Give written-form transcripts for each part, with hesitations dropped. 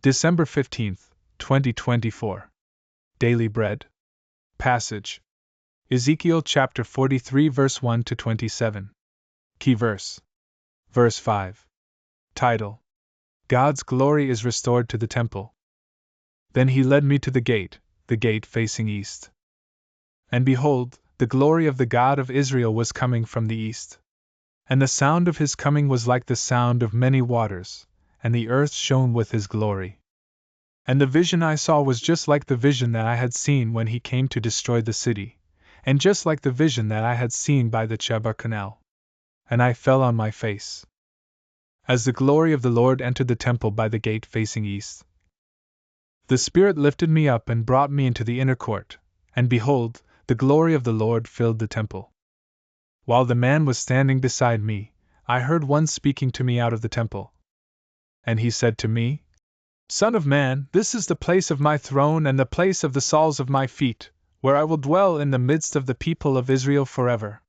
December 15th, 2024. Daily Bread. Passage. Ezekiel chapter 43 verse 1 to 27. Key verse. Verse 5. Title. God's glory is restored to the temple. Then he led me to the gate facing east. And behold, the glory of the God of Israel was coming from the east. And the sound of his coming was like the sound of many waters, and the earth shone with his glory. And the vision I saw was just like the vision that I had seen when he came to destroy the city, and just like the vision that I had seen by the Chebar Canal. And I fell on my face. As the glory of the Lord entered the temple by the gate facing east, the Spirit lifted me up and brought me into the inner court, and behold, the glory of the Lord filled the temple. While the man was standing beside me, I heard one speaking to me out of the temple. And he said to me, Son of man, this is the place of my throne and the place of the soles of my feet, where I will dwell in the midst of the people of Israel forever.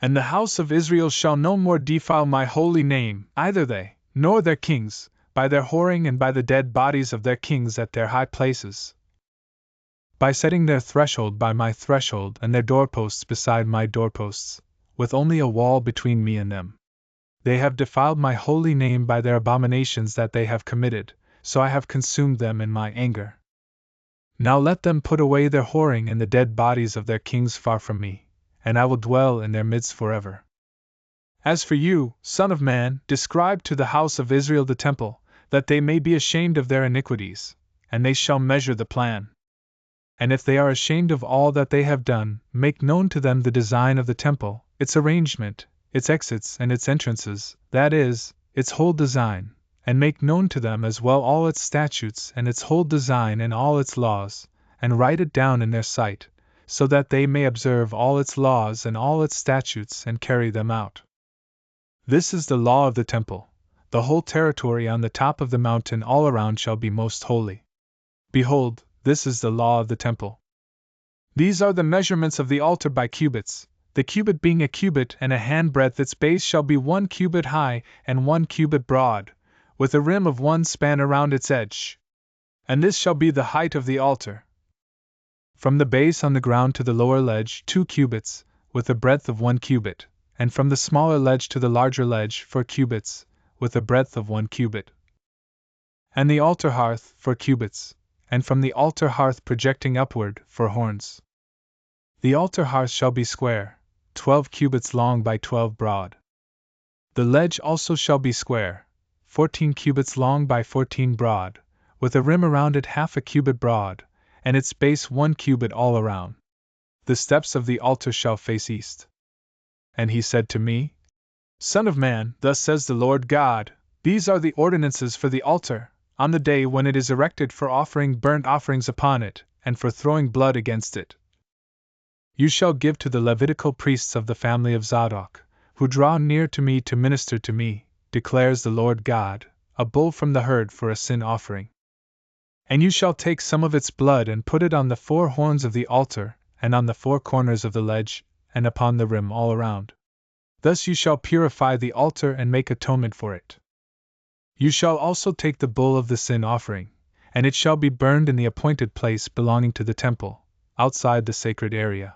And the house of Israel shall no more defile my holy name, either they, nor their kings, by their whoring and by the dead bodies of their kings at their high places, by setting their threshold by my threshold and their doorposts beside my doorposts, with only a wall between me and them. They have defiled my holy name by their abominations that they have committed, so I have consumed them in my anger. Now let them put away their whoring and the dead bodies of their kings far from me, and I will dwell in their midst forever. As for you, Son of man, describe to the house of Israel the temple, that they may be ashamed of their iniquities, and they shall measure the plan. And if they are ashamed of all that they have done, make known to them the design of the temple, its arrangement, its exits and its entrances, that is, its whole design, and make known to them as well all its statutes and its whole design and all its laws, and write it down in their sight, so that they may observe all its laws and all its statutes and carry them out. This is the law of the temple. The whole territory on the top of the mountain all around shall be most holy. Behold, this is the law of the temple. These are the measurements of the altar by cubits, the cubit being a cubit and a handbreadth. Its base shall be 1 cubit high and 1 cubit broad, with a rim of 1 span around its edge. And this shall be the height of the altar. From the base on the ground to the lower ledge 2 cubits, with a breadth of 1 cubit, and from the smaller ledge to the larger ledge 4 cubits, with a breadth of 1 cubit. And the altar hearth 4 cubits, and from the altar hearth projecting upward 4 horns. The altar hearth shall be square, 12 cubits long by 12 broad. The ledge also shall be square, 14 cubits long by 14 broad, with a rim around it half a cubit broad, and its base 1 cubit all around. The steps of the altar shall face east. And he said to me, Son of man, thus says the Lord God, these are the ordinances for the altar, on the day when it is erected for offering burnt offerings upon it, and for throwing blood against it. You shall give to the Levitical priests of the family of Zadok, who draw near to me to minister to me, declares the Lord God, a bull from the herd for a sin offering. And you shall take some of its blood and put it on the 4 horns of the altar, and on the 4 corners of the ledge, and upon the rim all around. Thus you shall purify the altar and make atonement for it. You shall also take the bull of the sin offering, and it shall be burned in the appointed place belonging to the temple, outside the sacred area.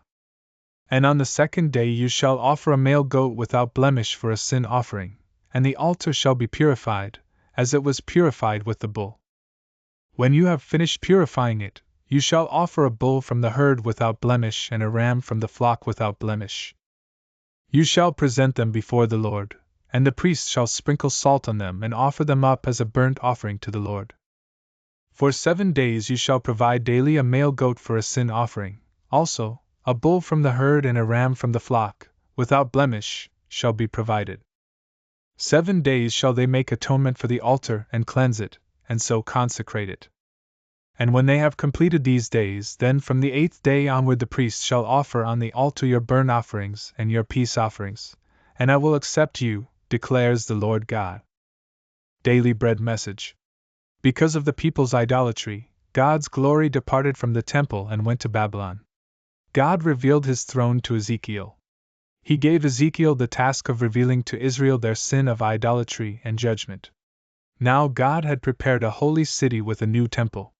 And on the 2nd day you shall offer a male goat without blemish for a sin offering, and the altar shall be purified, as it was purified with the bull. When you have finished purifying it, you shall offer a bull from the herd without blemish and a ram from the flock without blemish. You shall present them before the Lord, and the priest shall sprinkle salt on them and offer them up as a burnt offering to the Lord. For 7 days you shall provide daily a male goat for a sin offering, also, a bull from the herd and a ram from the flock, without blemish, shall be provided. 7 days shall they make atonement for the altar and cleanse it, and so consecrate it. And when they have completed these days, then from the 8th day onward the priest shall offer on the altar your burnt offerings and your peace offerings, and I will accept you, declares the Lord God. Daily Bread Message. Because of the people's idolatry, God's glory departed from the temple and went to Babylon. God revealed his throne to Ezekiel. He gave Ezekiel the task of revealing to Israel their sin of idolatry and judgment. Now God had prepared a holy city with a new temple.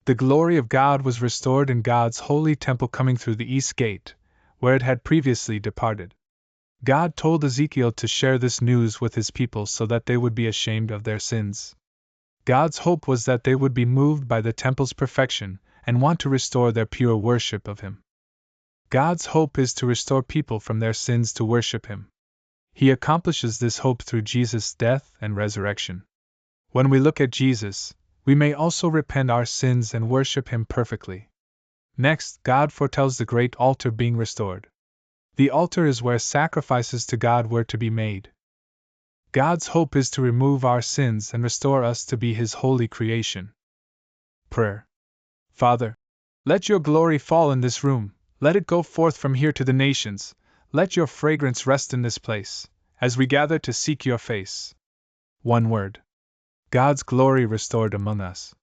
The glory of God was restored in God's holy temple coming through the east gate, where it had previously departed. God told Ezekiel to share this news with his people so that they would be ashamed of their sins. God's hope was that they would be moved by the temple's perfection and want to restore their pure worship of Him. God's hope is to restore people from their sins to worship Him. He accomplishes this hope through Jesus' death and resurrection. When we look at Jesus, we may also repent our sins and worship Him perfectly. Next, God foretells the great altar being restored. The altar is where sacrifices to God were to be made. God's hope is to remove our sins and restore us to be His holy creation. Prayer. Father, let your glory fall in this room, let it go forth from here to the nations, let your fragrance rest in this place, as we gather to seek your face. One word. God's glory restored among us.